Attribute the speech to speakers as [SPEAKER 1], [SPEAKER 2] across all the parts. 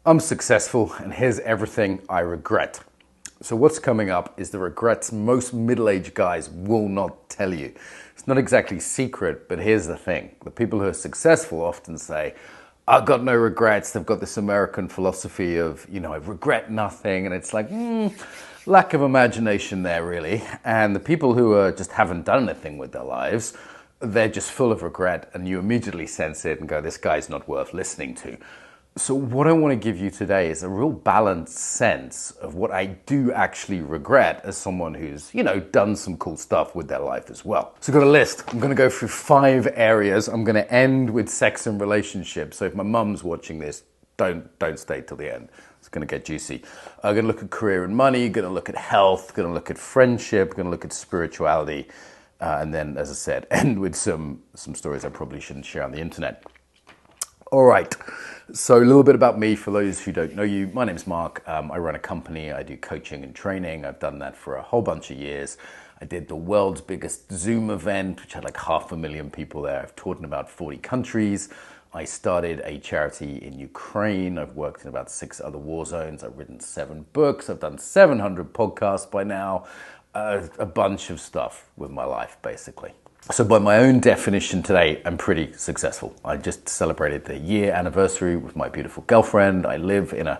[SPEAKER 1] I'm successful, and here's everything I regret. So what's coming up is the regrets most middle-aged guys will not tell you. It's not exactly secret, but here's the thing. The people who are successful often say, I've got no regrets. They've got this American philosophy of, I regret nothing. And it's like, lack of imagination there, really. And the people who just haven't done anything with their lives, they're just full of regret, and you immediately sense it and go, this guy's not worth listening to. So what I want to give you today is a real balanced sense of what I do actually regret as someone who's, done some cool stuff with their life as well. So I've got a list. I'm going to go through 5 areas. I'm going to end with sex and relationships. So if my mum's watching this, don't stay till the end. It's going to get juicy. I'm going to look at career and money, going to look at health, going to look at friendship, going to look at spirituality. And then, as I said, end with some stories I probably shouldn't share on the internet. All right, so a little bit about me for those who don't know you. My name's Mark. I run a company. I do coaching and training. I've done that for a whole bunch of years. I did the world's biggest Zoom event, which had like 500,000 people there. I've taught in about 40 countries. I started a charity in Ukraine. I've worked in about 6 other war zones. I've written 7 books. I've done 700 podcasts by now. A bunch of stuff with my life, basically. So by my own definition today, I'm pretty successful. I just celebrated the year anniversary with my beautiful girlfriend. I live in an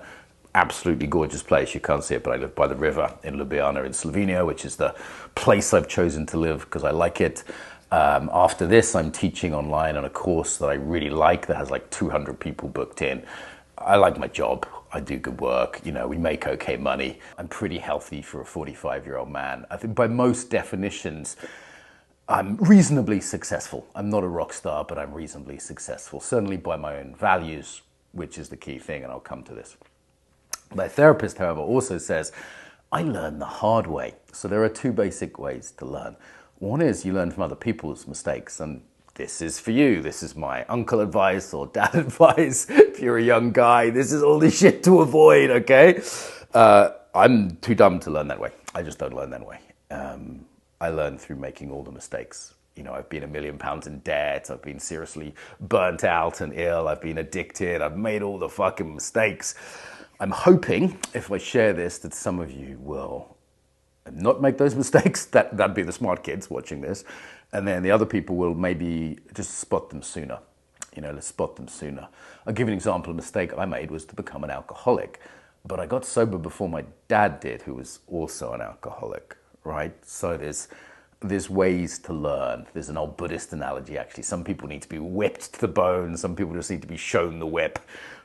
[SPEAKER 1] absolutely gorgeous place. You can't see it, but I live by the river in Ljubljana in Slovenia, which is the place I've chosen to live because I like it. After this, I'm teaching online on a course that I really like that has like 200 people booked in. I like my job. I do good work. We make okay money. I'm pretty healthy for a 45-year-old man. I think by most definitions, I'm reasonably successful. I'm not a rock star, but I'm reasonably successful, certainly by my own values, which is the key thing, and I'll come to this. My therapist, however, also says, I learn the hard way. So there are 2 basic ways to learn. One is you learn from other people's mistakes, and this is for you. This is my uncle advice or dad advice. If you're a young guy, this is all the shit to avoid, okay? I'm too dumb to learn that way. I just don't learn that way. I learned through making all the mistakes. I've been £1 million in debt. I've been seriously burnt out and ill. I've been addicted. I've made all the fucking mistakes. I'm hoping if I share this that some of you will not make those mistakes. That'd be the smart kids watching this. And then the other people will maybe just spot them sooner. Let's spot them sooner. I'll give you an example. A mistake I made was to become an alcoholic. But I got sober before my dad did, who was also an alcoholic. Right? So there's ways to learn. There's an old Buddhist analogy, actually. Some people need to be whipped to the bone. Some people just need to be shown the whip.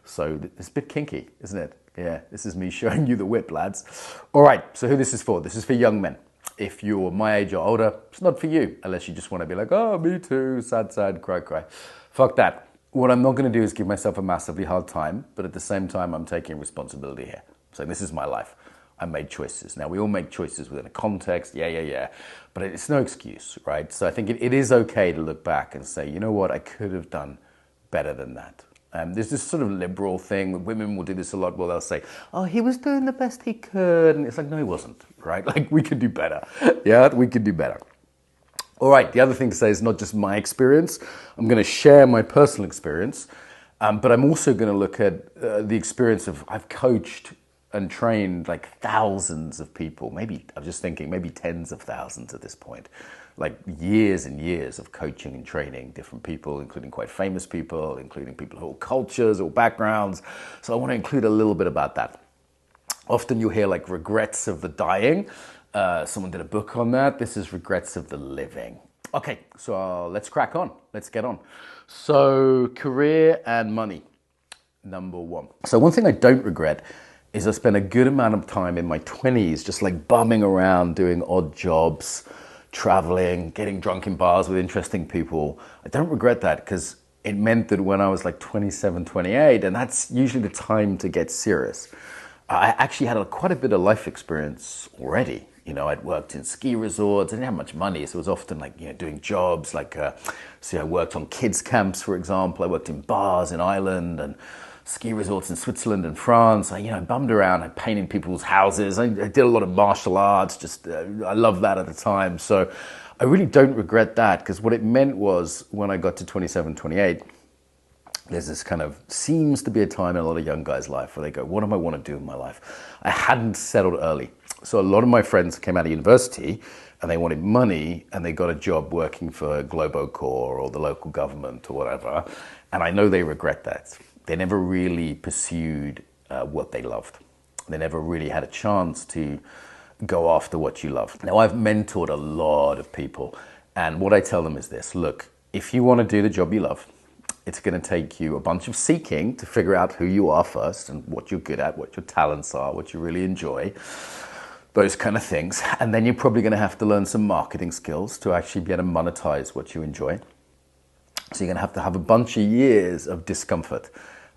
[SPEAKER 1] So it's a bit kinky, isn't it? Yeah, this is me showing you the whip, lads. All right, so who this is for? This is for young men. If you're my age or older, it's not for you, unless you just want to be like, oh, me too, sad, cry. Fuck that. What I'm not going to do is give myself a massively hard time, but at the same time, I'm taking responsibility here. So this is my life. I made choices. Now, we all make choices within a context, yeah. But it's no excuse, right? So I think it is okay to look back and say, you know what, I could have done better than that. There's this sort of liberal thing, women will do this a lot, where they'll say, oh, he was doing the best he could. And it's like, no, he wasn't, right? Like, we could do better. Yeah, we could do better. All right, the other thing to say is not just my experience. I'm going to share my personal experience, but I'm also going to look at the experience of, I've coached and trained like thousands of people, maybe, I'm just thinking, maybe tens of thousands at this point, like years and years of coaching and training different people, including quite famous people, including people of all cultures, all backgrounds. So I want to include a little bit about that. Often you'll hear like regrets of the dying. Someone did a book on that. This is regrets of the living. Okay, so let's crack on. Let's get on. So career and money, number 1. So one thing I don't regret is I spent a good amount of time in my 20s just like bumming around, doing odd jobs, traveling, getting drunk in bars with interesting people. I don't regret that because it meant that when I was like 27, 28, and that's usually the time to get serious, I actually had quite a bit of life experience already. I'd worked in ski resorts. I didn't have much money, so it was often like, doing jobs like, I worked on kids camps, for example. I worked in bars in Ireland and ski resorts in Switzerland and France. I bummed around, I painted people's houses. I did a lot of martial arts. I loved that at the time. So I really don't regret that because what it meant was when I got to 27, 28, there's this kind of, seems to be a time in a lot of young guys' life where they go, what do I want to do in my life? I hadn't settled early. So a lot of my friends came out of university and they wanted money and they got a job working for Globocore or the local government or whatever. And I know they regret that. They never really pursued what they loved. They never really had a chance to go after what you love. Now, I've mentored a lot of people, and what I tell them is this: look, if you want to do the job you love, it's going to take you a bunch of seeking to figure out who you are first and what you're good at, what your talents are, what you really enjoy, those kind of things. And then you're probably going to have to learn some marketing skills to actually be able to monetize what you enjoy. So you're going to have a bunch of years of discomfort.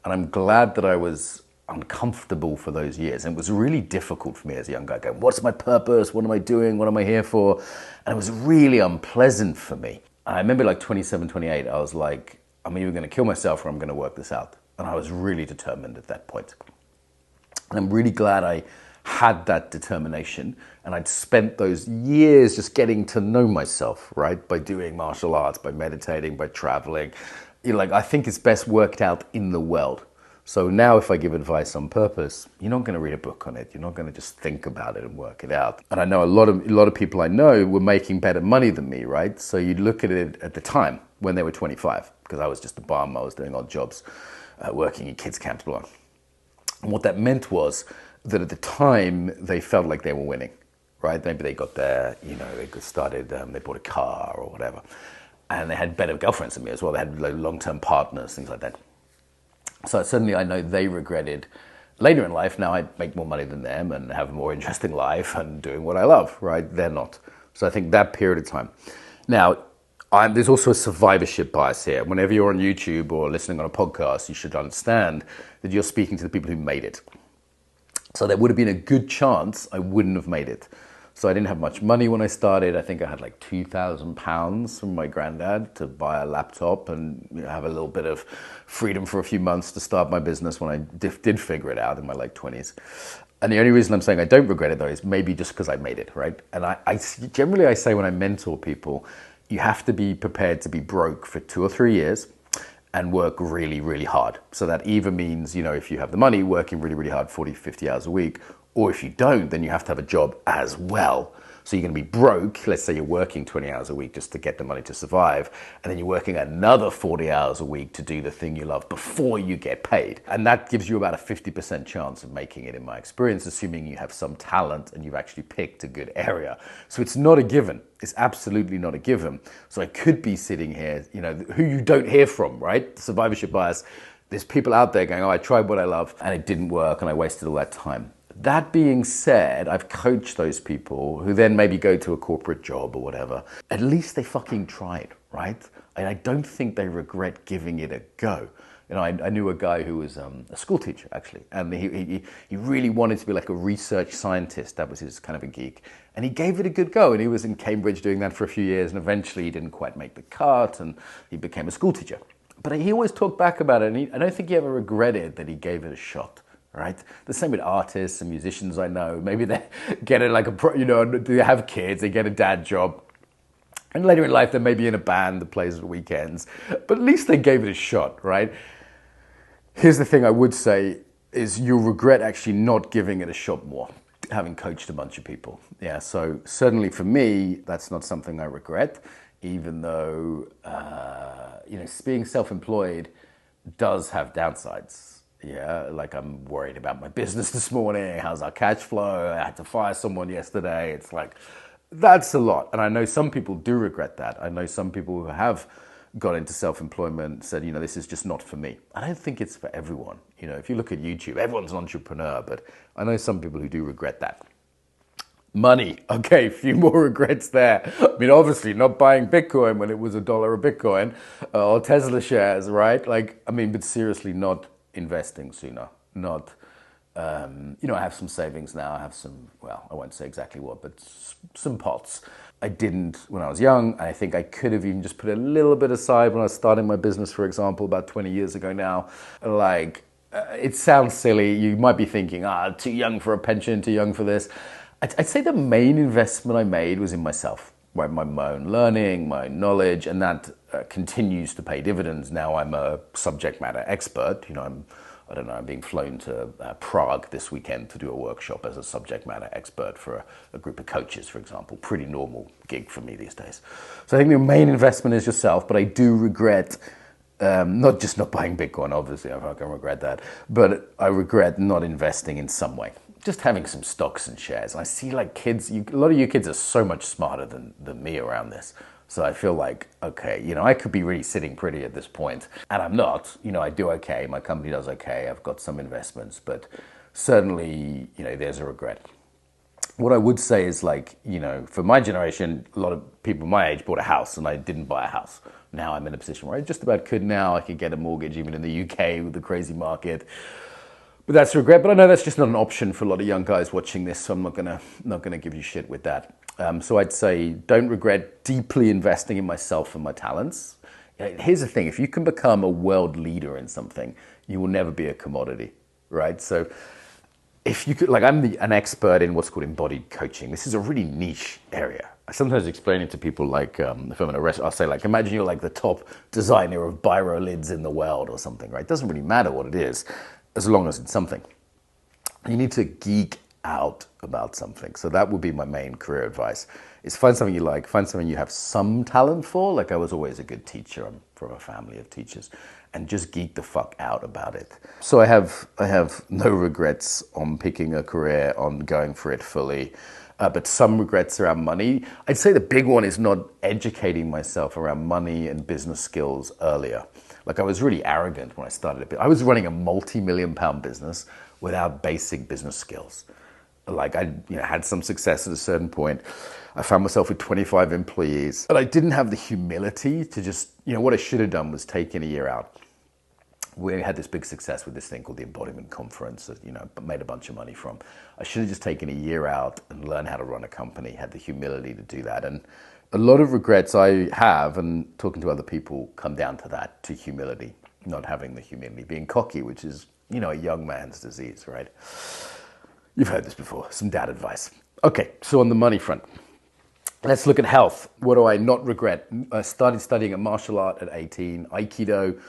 [SPEAKER 1] And I'm glad that I was uncomfortable for those years. And it was really difficult for me as a young guy going, what's my purpose? What am I doing? What am I here for? And it was really unpleasant for me. And I remember like 27, 28, I was like, I'm either going to kill myself or I'm going to work this out. And I was really determined at that point. And I'm really glad I had that determination. And I'd spent those years just getting to know myself, right? By doing martial arts, by meditating, by traveling. I think it's best worked out in the world. So now if I give advice on purpose, you're not going to read a book on it. You're not going to just think about it and work it out. And I know a lot of people I know were making better money than me, right? So you'd look at it at the time when they were 25, because I was just a bum. I was doing odd jobs, working in kids camps, blah. And what that meant was that at the time they felt like they were winning, right? Maybe they got there, they started, they bought a car or whatever. And they had better girlfriends than me as well. They had long-term partners, things like that. So certainly I know they regretted later in life. Now I make more money than them and have a more interesting life and doing what I love, right? They're not. So I think that period of time. Now, there's also a survivorship bias here. Whenever you're on YouTube or listening on a podcast, you should understand that you're speaking to the people who made it. So there would have been a good chance I wouldn't have made it. So I didn't have much money when I started. I think I had like £2,000 from my granddad to buy a laptop and have a little bit of freedom for a few months to start my business when I did figure it out in my late 20s. And the only reason I'm saying I don't regret it though is maybe just because I made it, right? And I generally say when I mentor people, you have to be prepared to be broke for 2 or 3 years and work really, really hard. So that either means, if you have the money, working really, really hard, 40, 50 hours a week, or if you don't, then you have to have a job as well. So you're going to be broke. Let's say you're working 20 hours a week just to get the money to survive. And then you're working another 40 hours a week to do the thing you love before you get paid. And that gives you about a 50% chance of making it in my experience, assuming you have some talent and you've actually picked a good area. So it's not a given. It's absolutely not a given. So I could be sitting here, who you don't hear from, right? Survivorship bias. There's people out there going, I tried what I love and it didn't work and I wasted all that time. That being said, I've coached those people who then maybe go to a corporate job or whatever. At least they fucking tried, right? And I don't think they regret giving it a go. I knew a guy who was a school teacher, actually, and he really wanted to be like a research scientist. That was his kind of a geek. And he gave it a good go, and he was in Cambridge doing that for a few years, and eventually he didn't quite make the cut, and he became a school teacher. But he always talked back about it, and I don't think he ever regretted that he gave it a shot. Right? The same with artists and musicians I know. Maybe they get it like they have kids, they get a dad job. And later in life, they may be in a band that plays at weekends. But at least they gave it a shot, right? Here's the thing I would say is you'll regret actually not giving it a shot more, having coached a bunch of people. Yeah, so certainly for me, that's not something I regret, even though, being self-employed does have downsides. Yeah, like I'm worried about my business this morning. How's our cash flow? I had to fire someone yesterday. It's like, that's a lot. And I know some people do regret that. I know some people who have got into self-employment said, this is just not for me. I don't think it's for everyone. If you look at YouTube, everyone's an entrepreneur, but I know some people who do regret that. Money. Okay, a few more regrets there. I mean, obviously not buying Bitcoin when it was $1 a Bitcoin or Tesla shares, right? But seriously not investing sooner, not, I have some savings now. I have some, I won't say exactly what, but some pots. I didn't when I was young. I think I could have even just put a little bit aside when I was starting my business, for example, about 20 years ago now. It sounds silly. You might be thinking, too young for a pension, too young for this. I'd say the main investment I made was in myself. my own learning, my own knowledge, and that continues to pay dividends. Now I'm a subject matter expert. I don't know, I'm being flown to Prague this weekend to do a workshop as a subject matter expert for a group of coaches, for example. Pretty normal gig for me these days. So I think the main investment is yourself, but I do regret not just not buying Bitcoin, obviously, I can regret that, but I regret not investing in some way. Just having some stocks and shares. I see like kids, a lot of you kids are so much smarter than me around this. So I feel like, okay, I could be really sitting pretty at this point, and I'm not. I do okay. My company does okay. I've got some investments, but certainly, there's a regret. What I would say is like, for my generation, a lot of people my age bought a house, and I didn't buy a house. Now I'm in a position where I just about could now. I could get a mortgage even in the UK with the crazy market. But that's a regret. But I know that's just not an option for a lot of young guys watching this, so I'm not gonna give you shit with that. So I'd say don't regret deeply investing in myself and my talents. Here's the thing: if you can become a world leader in something, you will never be a commodity, right? So if you could, like, I'm an expert in what's called embodied coaching. This is a really niche area. I sometimes explain it to people like, if I'm in a restaurant, I'll say like, imagine you're like the top designer of biro lids in the world or something, right? It doesn't really matter what it is, as long as it's something. You need to geek out about something. So that would be my main career advice, is find something you like, find something you have some talent for. Like I was always a good teacher. I'm from a family of teachers, and just geek the fuck out about it. So I have no regrets on picking a career, on going for it fully, but some regrets around money. I'd say the big one is not educating myself around money and business skills earlier. Like I was really arrogant when I started it. I was running a multi-million-pound business without basic business skills. Like I had some success at a certain point. I found myself with 25 employees, but I didn't have the humility to just, what I should have done was taken a year out. We had this big success with this thing called the Embodiment Conference that, made a bunch of money from. I should have just taken a year out and learned how to run a company, had the humility to do that. And a lot of regrets I have, and talking to other people, come down to that, to humility, not having the humility, being cocky, which is, a young man's disease, right? You've heard this before, some dad advice. Okay, so on the money front, let's look at health. What do I not regret? I started studying a martial art at 18, Aikido.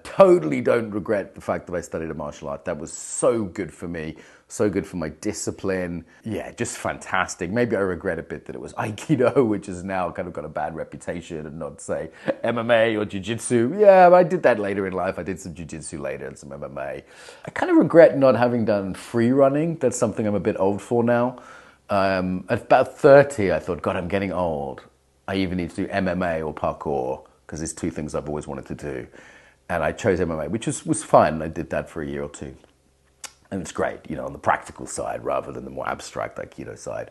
[SPEAKER 1] Totally don't regret the fact that I studied a martial art. That was so good for me, so good for my discipline. Yeah, just fantastic. Maybe I regret a bit that it was Aikido, which has now kind of got a bad reputation, and not, say, MMA or Jiu-Jitsu. Yeah, but I did that later in life. I did some Jiu-Jitsu later and some MMA. I kind of regret not having done free running. That's something I'm a bit old for now. At about 30, I thought, God, I'm getting old. I either need to do MMA or parkour, because there's two things I've always wanted to do. And I chose MMA, which was fine. I did that for a year or two. And it's great, on the practical side rather than the more abstract Aikido side.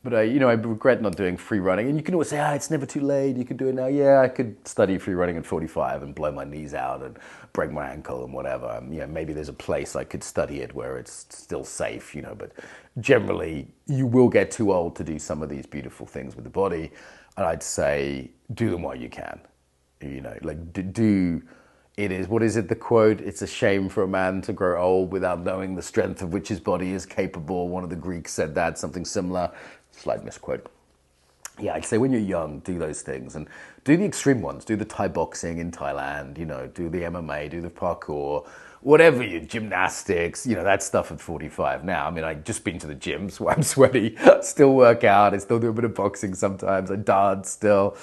[SPEAKER 1] But, I regret not doing free running. And you can always say, it's never too late. You can do it now. Yeah, I could study free running at 45 and blow my knees out and break my ankle and whatever. Maybe there's a place I could study it where it's still safe, but generally you will get too old to do some of these beautiful things with the body. And I'd say do them while you can. It is, what is it, the quote? It's a shame for a man to grow old without knowing the strength of which his body is capable. One of the Greeks said that, something similar. Slight misquote. Yeah, I'd say when you're young, do those things. And do the extreme ones. Do the Thai boxing in Thailand, do the MMA, do the parkour, whatever, gymnastics, that stuff at 45. Now, I've just been to the gym, so I'm sweaty. Still work out. I still do a bit of boxing sometimes. I dance still.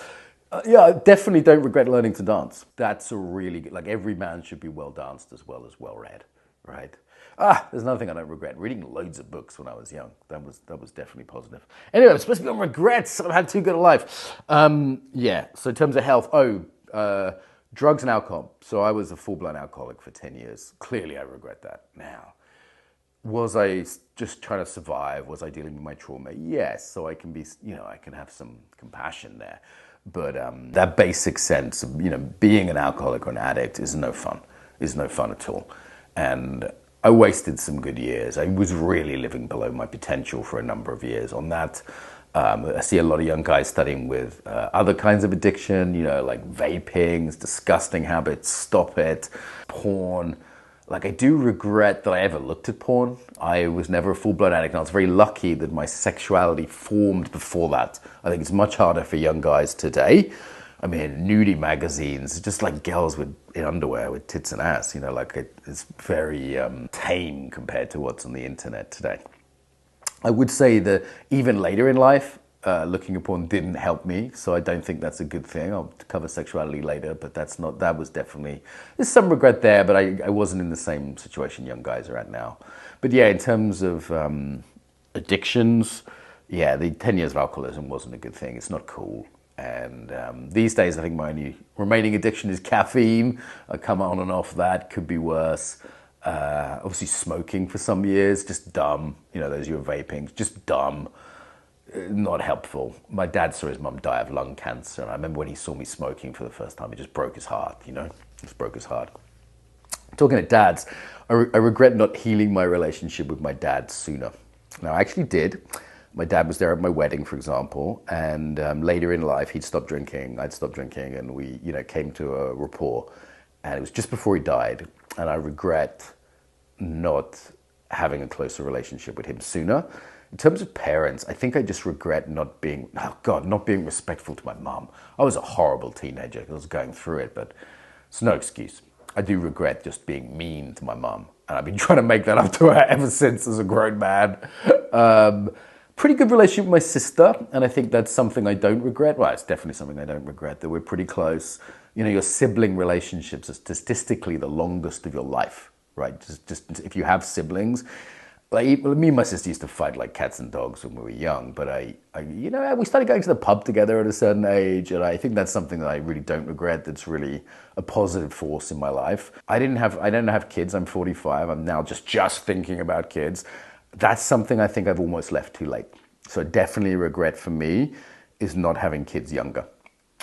[SPEAKER 1] Yeah, definitely don't regret learning to dance. That's a really good, every man should be well danced as well as well read, right? There's another thing I don't regret. Reading loads of books when I was young. That was definitely positive. Anyway, I'm supposed to be on regrets. I've had too good a life. So in terms of health, drugs and alcohol. So I was a full-blown alcoholic for 10 years. Clearly I regret that now. Was I just trying to survive? Was I dealing with my trauma? Yes, so I can be, I can have some compassion there. But that basic sense of, being an alcoholic or an addict is no fun at all. And I wasted some good years. I was really living below my potential for a number of years on that. I see a lot of young guys studying with other kinds of addiction, like vaping, disgusting habits, stop it, porn. Like, I do regret that I ever looked at porn. I was never a full-blown addict, and I was very lucky that my sexuality formed before that. I think it's much harder for young guys today. I mean, nudie magazines, just like girls in underwear with tits and ass, like it's very tame compared to what's on the internet today. I would say that even later in life, looking at porn didn't help me, so I don't think that's a good thing. I'll cover sexuality later, but that was definitely, there's some regret there, but I wasn't in the same situation young guys are at now. But yeah, in terms of addictions, yeah, the 10 years of alcoholism wasn't a good thing. It's not cool. And these days, I think my only remaining addiction is caffeine. I come on and off that, could be worse. Obviously smoking for some years, just dumb. Those you were vaping, just dumb. Not helpful. My dad saw his mum die of lung cancer, and I remember when he saw me smoking for the first time, it just broke his heart, Just broke his heart. Talking to dads, I regret not healing my relationship with my dad sooner. Now, I actually did. My dad was there at my wedding, for example, and later in life, he'd stopped drinking, I'd stopped drinking, and we, came to a rapport. And it was just before he died, and I regret not having a closer relationship with him sooner. In terms of parents, I think I just regret not being respectful to my mom. I was a horrible teenager. I was going through it, but it's no excuse. I do regret just being mean to my mom, and I've been trying to make that up to her ever since as a grown man. Pretty good relationship with my sister, and I think that's something I don't regret. Well, it's definitely something I don't regret, that we're pretty close. Your sibling relationships are statistically the longest of your life, right? Just if you have siblings. Like, me and my sister used to fight like cats and dogs when we were young, but we started going to the pub together at a certain age, and I think that's something that I really don't regret. That's really a positive force in my life. I don't have kids. I'm 45. I'm now just thinking about kids. That's something I think I've almost left too late. So definitely a regret for me is not having kids younger.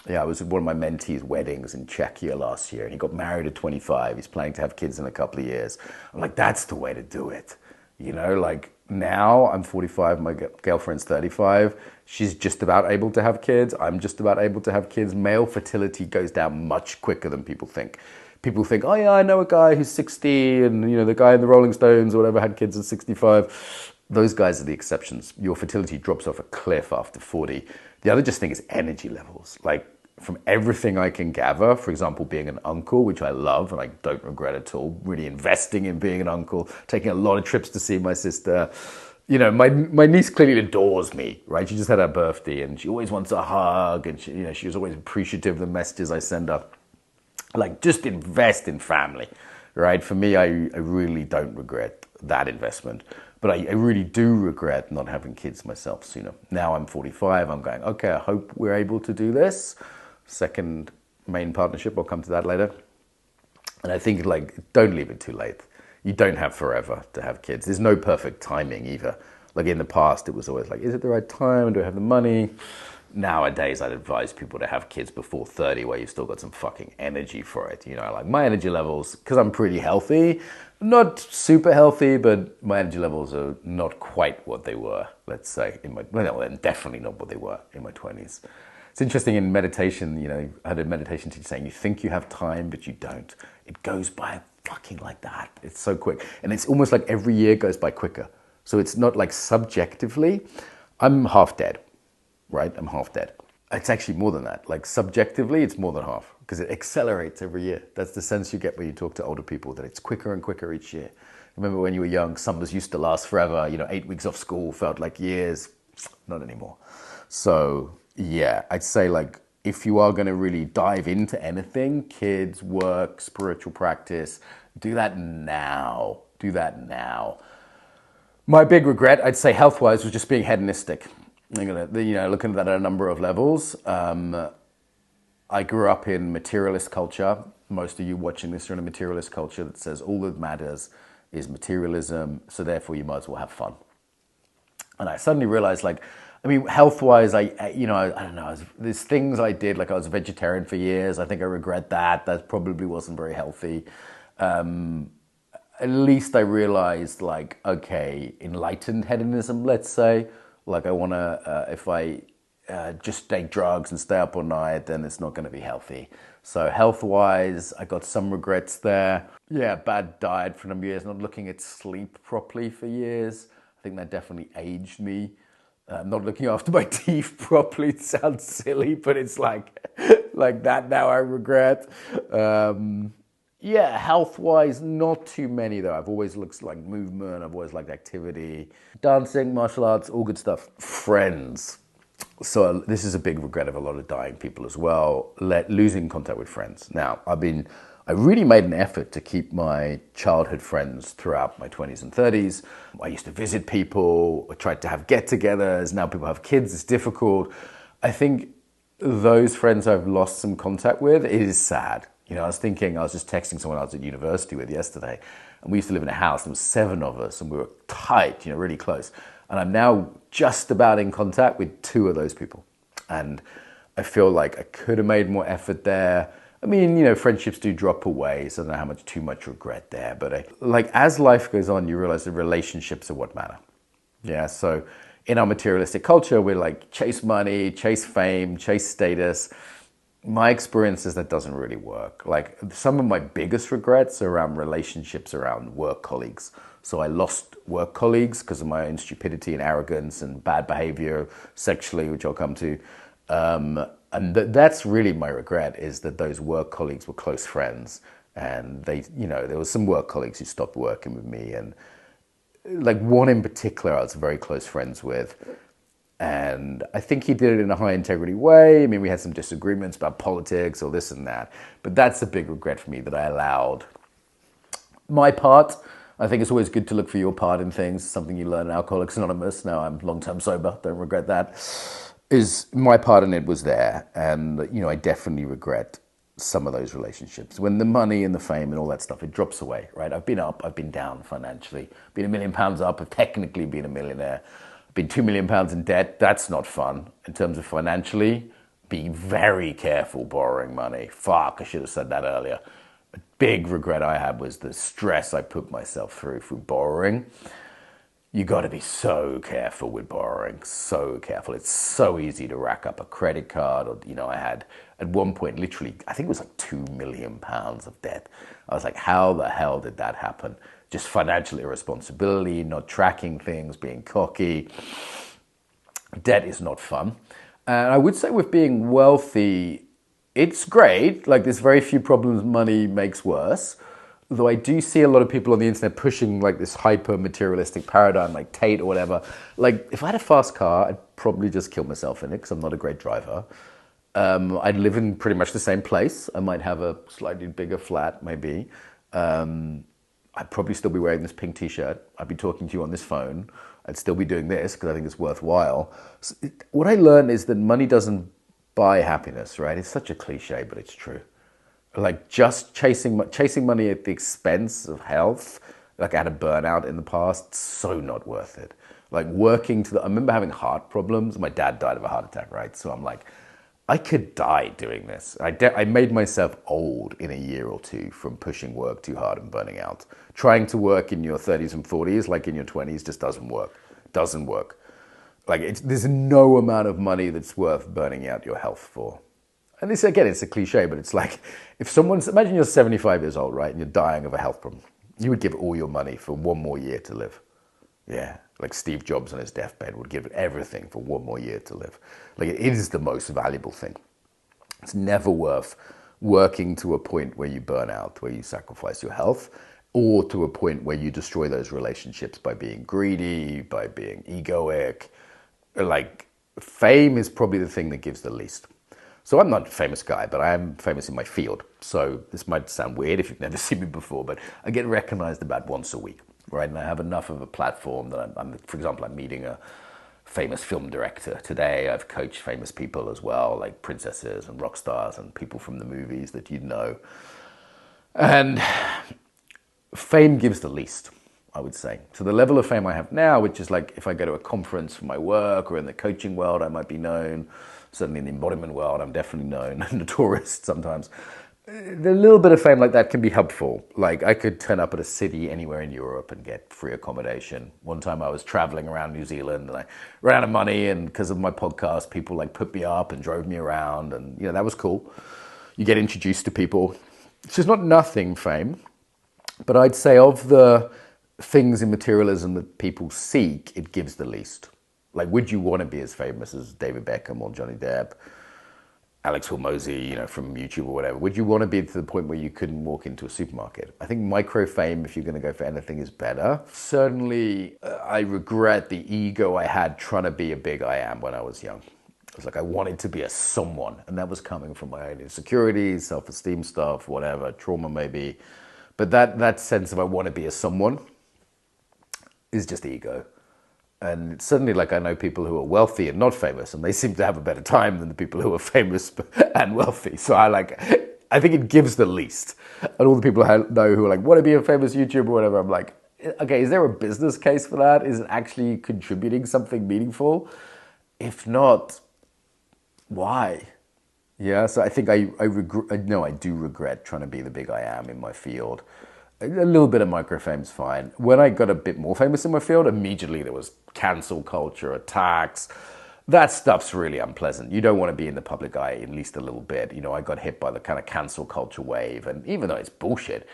[SPEAKER 1] Yeah, I was at one of my mentees' weddings in Czechia last year, and he got married at 25. He's planning to have kids in a couple of years. I'm like, that's the way to do it. Like now I'm 45, my girlfriend's 35. She's just about able to have kids. I'm just about able to have kids. Male fertility goes down much quicker than people think. People think, oh yeah, I know a guy who's 60 and the guy in the Rolling Stones or whatever had kids at 65. Those guys are the exceptions. Your fertility drops off a cliff after 40. The other just thing is energy levels. Like, from everything I can gather, for example, being an uncle, which I love and I don't regret at all, really investing in being an uncle, taking a lot of trips to see my sister. My niece clearly adores me, right? She just had her birthday and she always wants a hug, and she was always appreciative of the messages I send her. Like, just invest in family, right? For me, I really don't regret that investment. But I really do regret not having kids myself sooner. Now I'm 45, I'm going, okay, I hope we're able to do this. Second main partnership, I'll come to that later. And I think, don't leave it too late. You don't have forever to have kids. There's no perfect timing either. Like, in the past, it was always like, is it the right time? Do I have the money? Nowadays, I'd advise people to have kids before 30, where you've still got some fucking energy for it. Like my energy levels, because I'm pretty healthy, not super healthy, but my energy levels are not quite what they were, let's say, definitely not what they were in my 20s. It's interesting in meditation, I had a meditation teacher saying, you think you have time, but you don't. It goes by fucking like that. It's so quick. And it's almost like every year goes by quicker. So it's not like subjectively, I'm half dead, right? I'm half dead. It's actually more than that. Like, subjectively, it's more than half, because it accelerates every year. That's the sense you get when you talk to older people, that it's quicker and quicker each year. Remember when you were young, summers used to last forever. 8 weeks off school felt like years. Not anymore. So yeah, I'd say, if you are going to really dive into anything, kids, work, spiritual practice, do that now. Do that now. My big regret, I'd say health-wise, was just being hedonistic. I'm gonna, looking at that at a number of levels. I grew up in materialist culture. Most of you watching this are in a materialist culture that says all that matters is materialism, so therefore you might as well have fun. And I suddenly realized, health-wise, I don't know, there's things I did, I was a vegetarian for years. I think I regret that. That probably wasn't very healthy. At least I realized, okay, enlightened hedonism, let's say. I want to, if I just take drugs and stay up all night, then it's not going to be healthy. So health-wise, I got some regrets there. Yeah, bad diet for a number of years, not looking at sleep properly for years. I think that definitely aged me. Not looking after my teeth properly. It sounds silly, but it's like that now I regret. Yeah, health-wise, not too many though. I've always looked like movement, I've always liked activity. Dancing, martial arts, all good stuff. Friends. So this is a big regret of a lot of dying people as well, losing contact with friends. Now, I really made an effort to keep my childhood friends throughout my 20s and 30s. I used to visit people, I tried to have get-togethers. Now people have kids, it's difficult. I think those friends I've lost some contact with, it is sad. You know, I was just texting someone I was at university with yesterday, and we used to live in a house, there was 7 of us, and we were tight, you know, really close. And I'm now just about in contact with 2 of those people. And I feel like I could have made more effort there. I mean, you know, friendships do drop away, so I don't know how much too much regret there. But as life goes on, you realize the relationships are what matter. Yeah, so in our materialistic culture, we're like, chase money, chase fame, chase status. My experience is that doesn't really work. Like, some of my biggest regrets are around relationships, around work colleagues. So I lost work colleagues because of my own stupidity and arrogance and bad behavior sexually, which I'll come to. And that's really my regret, is that those work colleagues were close friends. And they, you know, there was some work colleagues who stopped working with me. And like one in particular, I was very close friends with. And I think he did it in a high integrity way. I mean, we had some disagreements about politics or this and that. But that's a big regret for me, that I allowed my part. I think it's always good to look for your part in things. Something you learn in Alcoholics Anonymous. Now I'm long-term sober, don't regret that. Is my part in it was there. And, you know, I definitely regret some of those relationships. When the money and the fame and all that stuff, it drops away, right? I've been up, I've been down financially. Been £1 million up, I've technically been a millionaire. Been £2 million in debt, that's not fun. In terms of financially, be very careful borrowing money. Fuck, I should have said that earlier. A big regret I had was the stress I put myself through borrowing. You got to be so careful with borrowing, so careful. It's so easy to rack up a credit card. Or, you know, I had at one point literally, I think it was like £2 million of debt. I was like, how the hell did that happen? Just financial irresponsibility, not tracking things, being cocky. Debt is not fun. And I would say with being wealthy, it's great. Like, there's very few problems money makes worse. Though I do see a lot of people on the internet pushing like this hyper materialistic paradigm, like Tate or whatever. Like, if I had a fast car, I'd probably just kill myself in it because I'm not a great driver. I'd live in pretty much the same place. I might have a slightly bigger flat, maybe. I'd probably still be wearing this pink t-shirt. I'd be talking to you on this phone. I'd still be doing this because I think it's worthwhile. So what I learned is that money doesn't buy happiness, right? It's such a cliche, but it's true. Like, just chasing money at the expense of health, like I had a burnout in the past, so not worth it. Like, I remember having heart problems. My dad died of a heart attack, right? So I'm like, I could die doing this. I made myself old in a year or two from pushing work too hard and burning out. Trying to work in your 30s and 40s, like in your 20s, just doesn't work. Doesn't work. Like, there's no amount of money that's worth burning out your health for. And this, again, it's a cliche, but it's like, imagine you're 75 years old, right, and you're dying of a health problem. You would give all your money for 1 more year to live. Yeah, like Steve Jobs on his deathbed would give everything for 1 more year to live. Like, it is the most valuable thing. It's never worth working to a point where you burn out, where you sacrifice your health, or to a point where you destroy those relationships by being greedy, by being egoic. Like, fame is probably the thing that gives the least. So I'm not a famous guy, but I am famous in my field. So this might sound weird if you've never seen me before, but I get recognized about once a week, right? And I have enough of a platform that for example, I'm meeting a famous film director today. I've coached famous people as well, like princesses and rock stars and people from the movies that you'd know. And fame gives the least, I would say. So the level of fame I have now, which is like if I go to a conference for my work or in the coaching world, I might be known. Certainly in the embodiment world, I'm definitely known, and a tourist sometimes. The little bit of fame like that can be helpful. Like I could turn up at a city anywhere in Europe and get free accommodation. One time I was traveling around New Zealand and I ran out of money, and because of my podcast, people like put me up and drove me around, and that was cool. You get introduced to people. It's just not nothing fame, but I'd say of the things in materialism that people seek, it gives the least. Like, would you want to be as famous as David Beckham or Johnny Depp? Alex Hormozy, from YouTube or whatever, would you want to be to the point where you couldn't walk into a supermarket? I think micro fame, if you're going to go for anything, is better. Certainly, I regret the ego I had trying to be a big I am when I was young. It was like I wanted to be a someone, and that was coming from my own insecurities, self-esteem stuff, whatever, trauma maybe. But that sense of I want to be a someone is just ego. And suddenly, like, I know people who are wealthy and not famous, and they seem to have a better time than the people who are famous and wealthy. So I think it gives the least. And all the people I know who are like, want to be a famous YouTuber or whatever, I'm like, okay, is there a business case for that? Is it actually contributing something meaningful? If not, why? Yeah, so I think I do regret trying to be the big I am in my field. A little bit of microfame's fine. When I got a bit more famous in my field, immediately there was cancel culture, attacks. That stuff's really unpleasant. You don't want to be in the public eye at least a little bit. I got hit by the kind of cancel culture wave, and even though it's bullshit,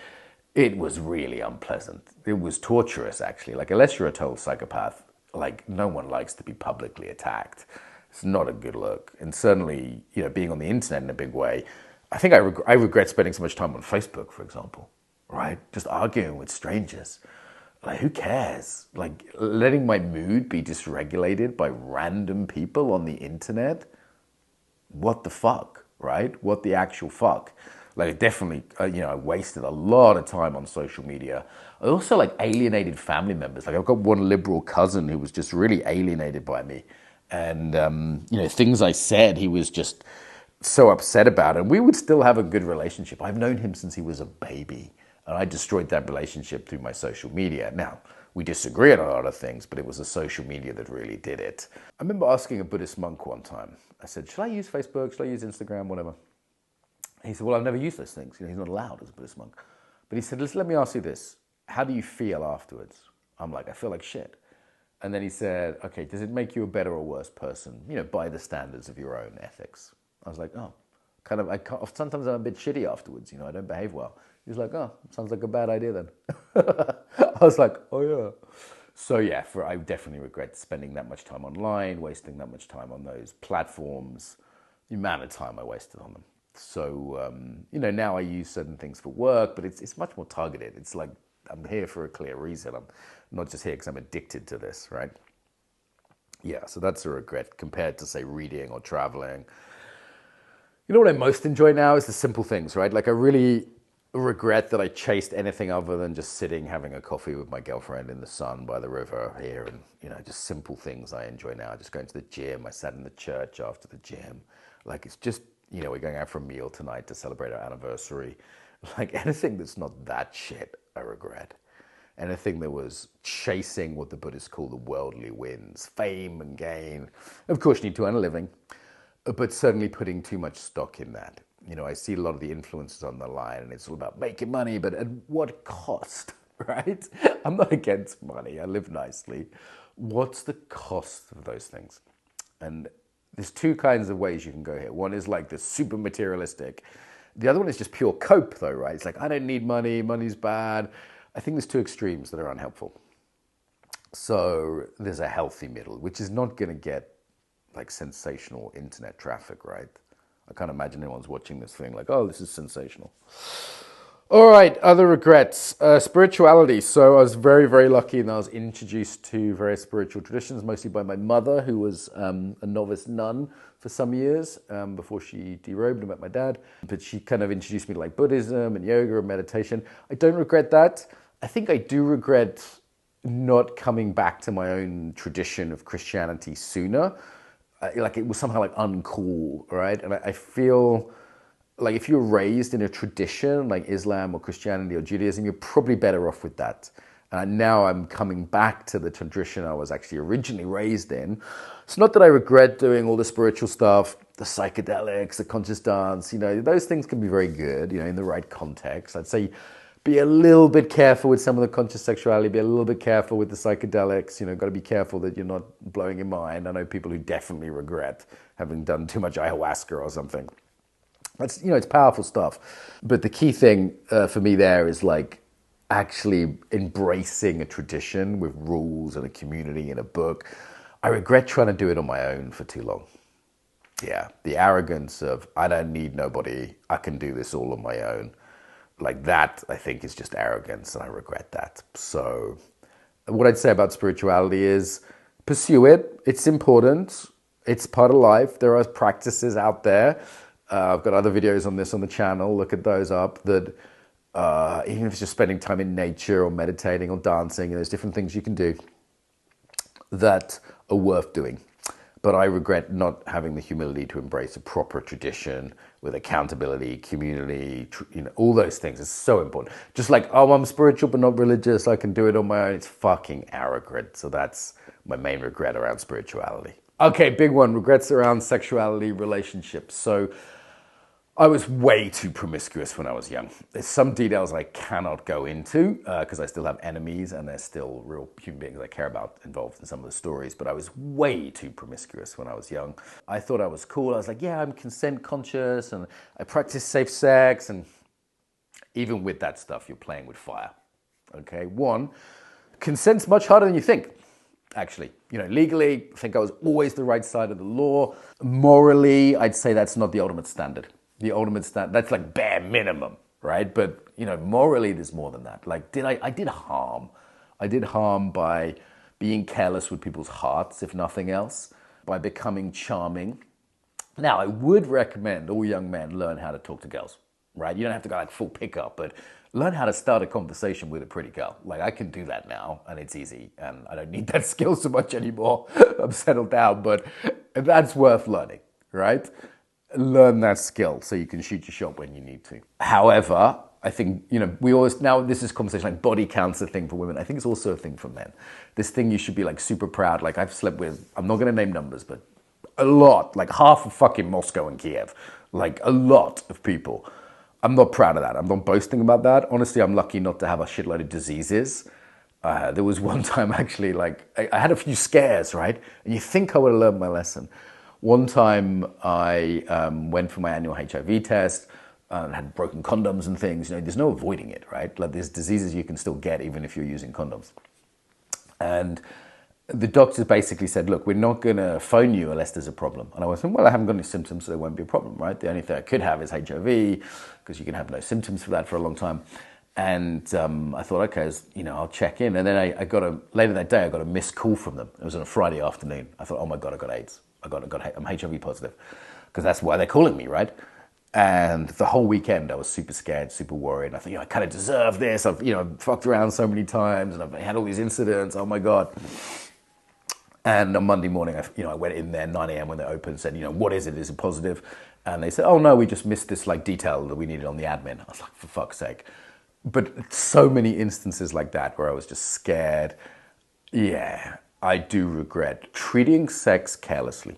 [SPEAKER 1] it was really unpleasant. It was torturous, actually. Like, unless you're a total psychopath, like, no one likes to be publicly attacked. It's not a good look. And certainly, being on the internet in a big way, I think I regret spending so much time on Facebook, for example. Right? Just arguing with strangers. Like, who cares? Like, letting my mood be dysregulated by random people on the internet? What the fuck, right? What the actual fuck? Like, definitely, I wasted a lot of time on social media. I also, like, alienated family members. Like, I've got one liberal cousin who was just really alienated by me. And, things I said, he was just so upset about it. And we would still have a good relationship. I've known him since he was a baby. And I destroyed that relationship through my social media. Now, we disagree on a lot of things, but it was the social media that really did it. I remember asking a Buddhist monk one time, I said, should I use Facebook? Should I use Instagram? Whatever. He said, well, I've never used those things. He's not allowed as a Buddhist monk. But he said, let me ask you this. How do you feel afterwards? I'm like, I feel like shit. And then he said, okay, does it make you a better or worse person, by the standards of your own ethics? I was like, oh, sometimes I'm a bit shitty afterwards, I don't behave well. He's like, oh, sounds like a bad idea then. I was like, oh yeah. So yeah, I definitely regret spending that much time online, wasting that much time on those platforms, the amount of time I wasted on them. So, now I use certain things for work, but it's much more targeted. It's like, I'm here for a clear reason. I'm not just here because I'm addicted to this, right? Yeah, so that's a regret compared to, say, reading or traveling. What I most enjoy now is the simple things, right? Like, I really regret that I chased anything other than just sitting, having a coffee with my girlfriend in the sun by the river here, and, just simple things I enjoy now. Just going to the gym. I sat in the church after the gym. Like, it's just, we're going out for a meal tonight to celebrate our anniversary. Like, anything that's not that shit, I regret. Anything that was chasing what the Buddhists call the worldly winds, fame and gain. Of course, you need to earn a living, but certainly putting too much stock in that. I see a lot of the influences on the line, and it's all about making money, but at what cost, right? I'm not against money. I live nicely. What's the cost of those things? And there's two kinds of ways you can go here. One is like the super materialistic. The other one is just pure cope, though, right? It's like, I don't need money. Money's bad. I think there's two extremes that are unhelpful. So there's a healthy middle, which is not going to get like sensational internet traffic, right? I can't imagine anyone's watching this thing like, oh, this is sensational. All right, other regrets. Spirituality. So I was very, very lucky, and I was introduced to various spiritual traditions, mostly by my mother, who was a novice nun for some years before she derobed and met my dad. But she kind of introduced me to like Buddhism and yoga and meditation. I don't regret that. I think I do regret not coming back to my own tradition of Christianity sooner. Like, it was somehow like uncool, right? And I feel like if you're raised in a tradition like Islam or Christianity or Judaism, you're probably better off with that. Now I'm coming back to the tradition I was actually originally raised in. It's not that I regret doing all the spiritual stuff. the psychedelics, the conscious dance, those things can be very good, in the right context. I'd say be a little bit careful with some of the conscious sexuality, be a little bit careful with the psychedelics, got to be careful that you're not blowing your mind. I know people who definitely regret having done too much ayahuasca or something. That's, it's powerful stuff. But the key thing for me there is like actually embracing a tradition with rules and a community and a book. I regret trying to do it on my own for too long. Yeah, the arrogance of, I don't need nobody, I can do this all on my own. Like that, I think, is just arrogance, and I regret that. So what I'd say about spirituality is pursue it. It's important. It's part of life. There are practices out there. I've got other videos on this on the channel. Look at those up. That even if it's just spending time in nature or meditating or dancing, there's different things you can do that are worth doing. But I regret not having the humility to embrace a proper tradition with accountability, community, all those things. It's so important. Just like, oh, I'm spiritual but not religious, I can do it on my own. It's fucking arrogant. So that's my main regret around spirituality. Okay, big one, regrets around sexuality, relationships. So I was way too promiscuous when I was young. There's some details I cannot go into because I still have enemies and there's still real human beings I care about involved in some of the stories, but I was way too promiscuous when I was young. I thought I was cool. I was like, yeah, I'm consent conscious and I practice safe sex. And even with that stuff, you're playing with fire. Okay, one, consent's much harder than you think. Actually, legally, I think I was always the right side of the law. Morally, I'd say that's not the ultimate standard. The ultimate standard, that's like bare minimum, right? But, morally, there's more than that. Like, I did harm. I did harm by being careless with people's hearts, if nothing else, by becoming charming. Now, I would recommend all young men learn how to talk to girls, right? You don't have to go like full pickup, but learn how to start a conversation with a pretty girl. Like, I can do that now, and it's easy, and I don't need that skill so much anymore. I'm settled down, but that's worth learning, right? Learn that skill so you can shoot your shot when you need to. However, I think, we always, now this is conversation like body count's a thing for women. I think it's also a thing for men. This thing you should be like super proud. Like I've slept with, I'm not going to name numbers, but a lot, like half of fucking Moscow and Kiev, like a lot of people. I'm not proud of that. I'm not boasting about that. Honestly, I'm lucky not to have a shitload of diseases. There was one time actually, like I had a few scares, right? And you think I would have learned my lesson. One time I went for my annual HIV test and had broken condoms and things. There's no avoiding it, right? Like there's diseases you can still get even if you're using condoms. And the doctors basically said, look, we're not going to phone you unless there's a problem. And I was saying, well, I haven't got any symptoms, so there won't be a problem, right? The only thing I could have is HIV because you can have no symptoms for that for a long time. And I thought, okay, I'll check in. And then later that day, I got a missed call from them. It was on a Friday afternoon. I thought, oh my God, I got AIDS. I'm HIV positive because that's why they're calling me, right? And the whole weekend I was super scared, super worried. I thought, I kind of deserve this. I've, fucked around so many times and I've had all these incidents. Oh my God. And on Monday morning, I went in there 9 a.m. when they opened and said, what is it? Is it positive? And they said, oh no, we just missed this like detail that we needed on the admin. I was like, for fuck's sake. But so many instances like that where I was just scared. Yeah. I do regret treating sex carelessly.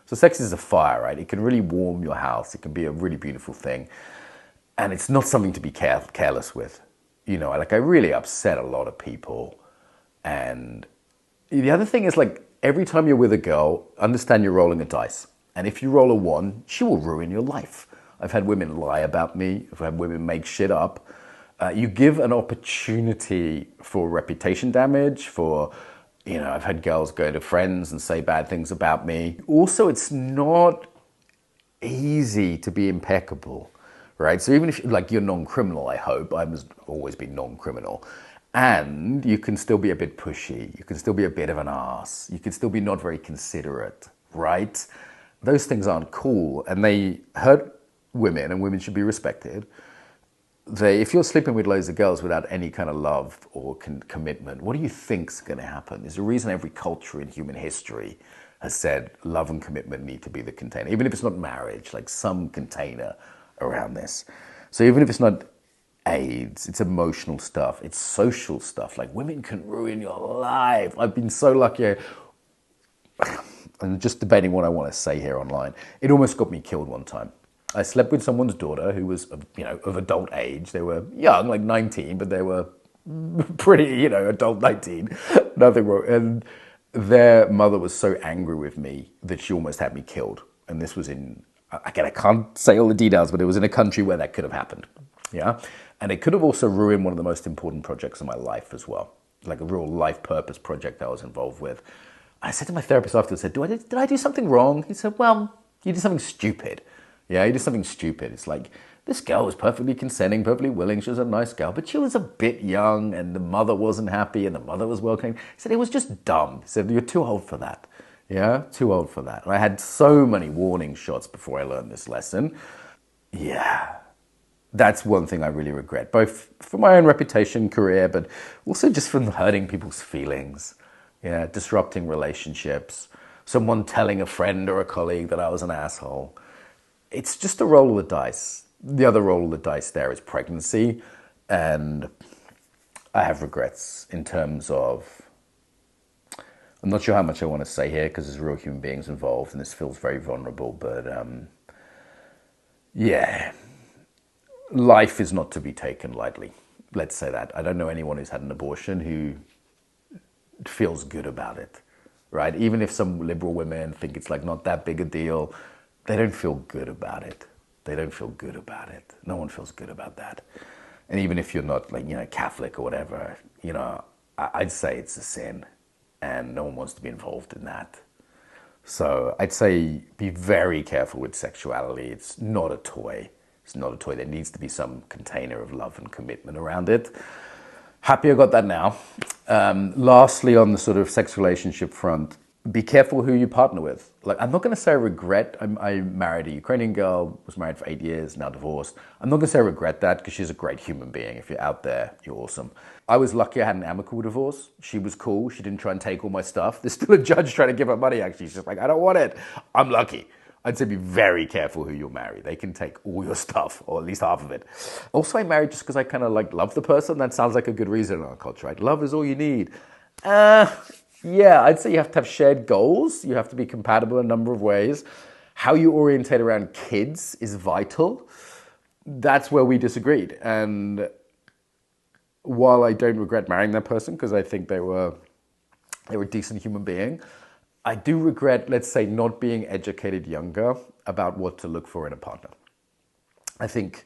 [SPEAKER 1] So sex is a fire, right? It can really warm your house. It can be a really beautiful thing. And it's not something to be careless with. I really upset a lot of people. And the other thing is like, every time you're with a girl, understand you're rolling a dice. And if you roll a 1, she will ruin your life. I've had women lie about me. I've had women make shit up. You give an opportunity for reputation damage, for... I've had girls go to friends and say bad things about me. Also, it's not easy to be impeccable, right? So even if you're non-criminal, I hope. I've always been non-criminal. And you can still be a bit pushy. You can still be a bit of an ass. You can still be not very considerate, right? Those things aren't cool and they hurt women and women should be respected. If you're sleeping with loads of girls without any kind of love or commitment, what do you think's going to happen? There's a reason every culture in human history has said love and commitment need to be the container, even if it's not marriage, like some container around this. So even if it's not AIDS, it's emotional stuff, it's social stuff. Like women can ruin your life. I've been so lucky. and just debating what I want to say here online. It almost got me killed one time. I slept with someone's daughter who was, of adult age. They were young, like 19, but they were pretty, adult 19. Nothing wrong. And their mother was so angry with me that she almost had me killed. And this was again, I can't say all the details, but it was in a country where that could have happened. Yeah. And it could have also ruined one of the most important projects in my life as well. Like a real life purpose project I was involved with. I said to my therapist afterwards, I said, did I do something wrong? He said, well, you did something stupid. Yeah, you did something stupid. It's like, this girl was perfectly consenting, perfectly willing. She was a nice girl, but she was a bit young and the mother wasn't happy and the mother was welcoming. He said, it was just dumb. He said, you're too old for that. Yeah, too old for that. And I had so many warning shots before I learned this lesson. Yeah, that's one thing I really regret, both for my own reputation, career, but also just from hurting people's feelings. Yeah, disrupting relationships, someone telling a friend or a colleague that I was an asshole. It's just a roll of the dice. The other roll of the dice there is pregnancy, and I have regrets in terms of, I'm not sure how much I want to say here because there's real human beings involved and this feels very vulnerable, but yeah, life is not to be taken lightly. Let's say that. I don't know anyone who's had an abortion who feels good about it, right? Even if some liberal women think it's like not that big a deal, they don't feel good about it. They don't feel good about it. No one feels good about that. And even if you're not like, Catholic or whatever, I'd say it's a sin and no one wants to be involved in that. So I'd say be very careful with sexuality. It's not a toy. It's not a toy. There needs to be some container of love and commitment around it. Happy I got that now. Lastly, on the sort of sex relationship front, be careful who you partner with. Like, I'm not going to say I regret. I married a Ukrainian girl, was married for 8 years, now divorced. I'm not going to say I regret that because she's a great human being. If you're out there, you're awesome. I was lucky I had an amicable divorce. She was cool. She didn't try and take all my stuff. There's still a judge trying to give her money, actually. She's just like, I don't want it. I'm lucky. I'd say be very careful who you'll marry. They can take all your stuff, or at least half of it. Also, I married just because I kind of love the person. That sounds like a good reason in our culture, right? Love is all you need. Yeah, I'd say you have to have shared goals. You have to be compatible in a number of ways. How you orientate around kids is vital. That's where we disagreed. And while I don't regret marrying that person because I think they were a decent human being, I do regret, let's say, not being educated younger about what to look for in a partner. I think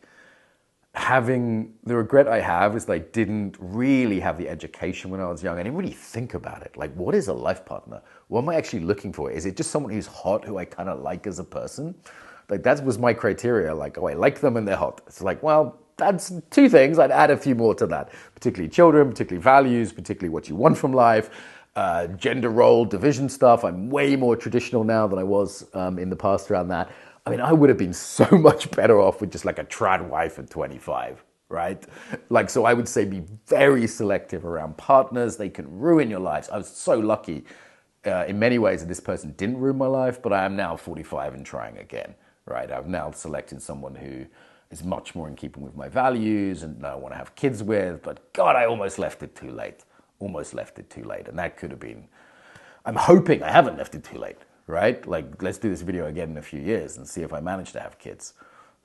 [SPEAKER 1] the regret I have is that I didn't really have the education when I was young. I didn't really think about it. Like, what is a life partner? What am I actually looking for? Is it just someone who's hot, who I kind of like as a person? Like, that was my criteria. Like, oh, I like them and they're hot. It's like, well, that's two things. I'd add a few more to that, particularly children, particularly values, particularly what you want from life, gender role, division stuff. I'm way more traditional now than I was in the past around that. I mean, I would have been so much better off with just like a trad wife at 25, right? Like, so I would say be very selective around partners. They can ruin your lives. I was so lucky in many ways that this person didn't ruin my life, but I am now 45 and trying again, right? I've now selected someone who is much more in keeping with my values and I want to have kids with, but God, I almost left it too late. Almost left it too late. And that could have been, I'm hoping I haven't left it too late. Right? Like, let's do this video again in a few years and see if I manage to have kids.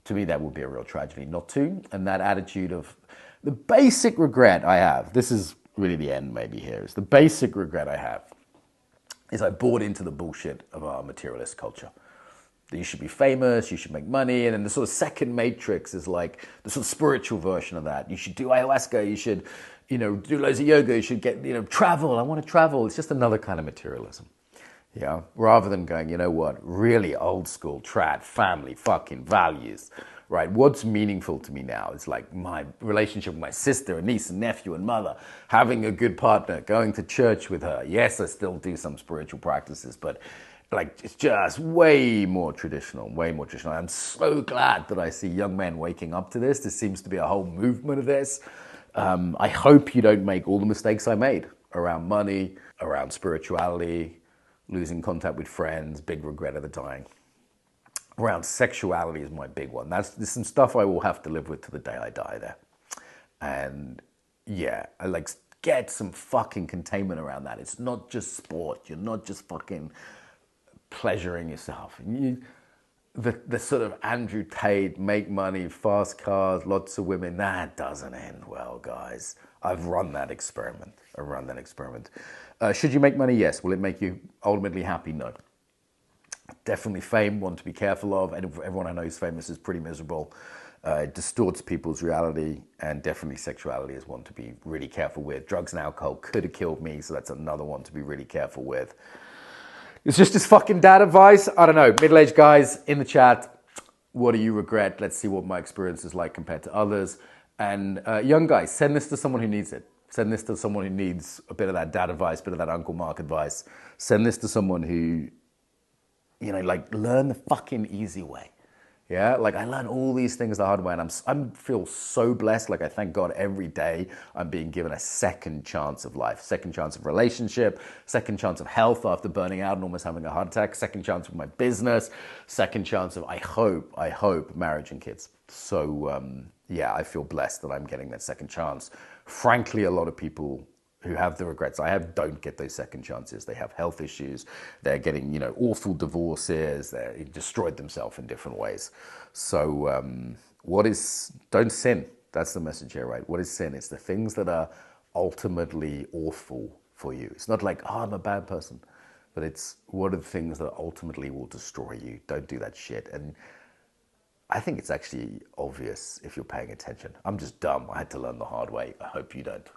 [SPEAKER 1] To me, that would be a real tragedy not to. And that attitude of the basic regret I have, this is really the end maybe here, is the basic regret I have is I bought into the bullshit of our materialist culture. That you should be famous, you should make money, and then the sort of second matrix is like the sort of spiritual version of that. You should do ayahuasca, you should, do loads of yoga, you should get, travel, I want to travel. It's just another kind of materialism. Yeah, rather than going, you know what, really old school, trad, family, fucking values, right? What's meaningful to me now is like my relationship with my sister and niece and nephew and mother, having a good partner, going to church with her. Yes, I still do some spiritual practices, but like it's just way more traditional, way more traditional. I'm so glad that I see young men waking up to this. There seems to be a whole movement of this. I hope you don't make all the mistakes I made around money, around spirituality, losing contact with friends, big regret of the dying. Around sexuality is my big one. There's some stuff I will have to live with to the day I die there. And yeah, I get some fucking containment around that. It's not just sport. You're not just fucking pleasuring yourself. The sort of Andrew Tate, make money, fast cars, lots of women, that doesn't end well, guys. I've run that experiment. Should you make money? Yes. Will it make you ultimately happy? No. Definitely fame, one to be careful of. And everyone I know who's famous is pretty miserable. It distorts people's reality, and definitely sexuality is one to be really careful with. Drugs and alcohol could have killed me, so that's another one to be really careful with. It's just this fucking dad advice. I don't know. Middle-aged guys in the chat, what do you regret? Let's see what my experience is like compared to others. And young guys, send this to someone who needs it. Send this to someone who needs a bit of that dad advice, a bit of that Uncle Mark advice. Send this to someone who, like, learn the fucking easy way. Yeah, like I learned all these things the hard way, and I feel so blessed. Like I thank God every day I'm being given a second chance of life, second chance of relationship, second chance of health after burning out and almost having a heart attack, second chance with my business, second chance of I hope marriage and kids. So yeah, I feel blessed that I'm getting that second chance. Frankly, a lot of people who have the regrets I have don't get those second chances. They have health issues. They're getting, awful divorces. They destroyed themselves in different ways. So don't sin. That's the message here, right? What is sin? It's the things that are ultimately awful for you. It's not like, I'm a bad person, but it's what are the things that ultimately will destroy you? Don't do that shit. And I think it's actually obvious if you're paying attention. I'm just dumb. I had to learn the hard way. I hope you don't.